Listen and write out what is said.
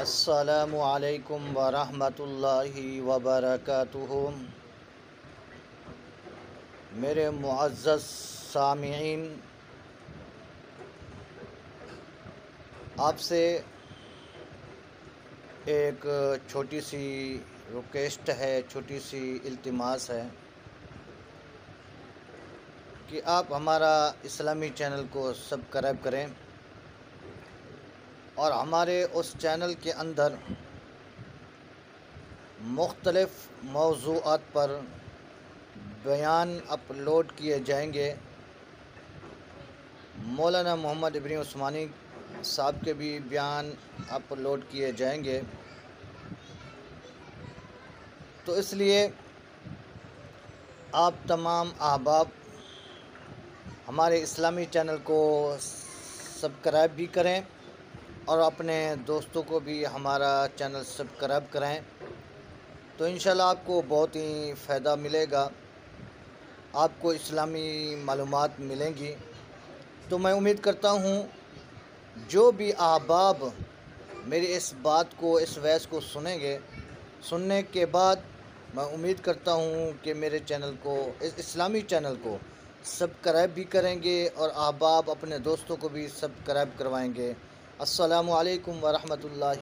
السلام علیکم ورحمۃ اللہ وبرکاتہ۔ میرے معزز سامعین، آپ سے ایک چھوٹی سی ریکویسٹ ہے، چھوٹی سی التماس ہے کہ آپ ہمارا اسلامی چینل کو سبسکرائب کریں اور ہمارے اس چینل کے اندر مختلف موضوعات پر بیان اپلوڈ کیے جائیں گے۔ مولانا محمد ابن عثمانی صاحب کے بھی بیان اپلوڈ کیے جائیں گے، تو اس لیے آپ تمام احباب ہمارے اسلامی چینل کو سبسکرائب بھی کریں اور اپنے دوستوں کو بھی ہمارا چینل سبسکرائب کریں، تو انشاءاللہ آپ کو بہت ہی فائدہ ملے گا، آپ کو اسلامی معلومات ملیں گی۔ تو میں امید کرتا ہوں جو بھی احباب میری اس بات کو، اس وعظ کو سنیں گے، سننے کے بعد میں امید کرتا ہوں کہ میرے چینل کو، اس اسلامی چینل کو سبسکرائب بھی کریں گے اور احباب اپنے دوستوں کو بھی سبسکرائب کروائیں گے۔ السلام علیکم ورحمۃ اللہ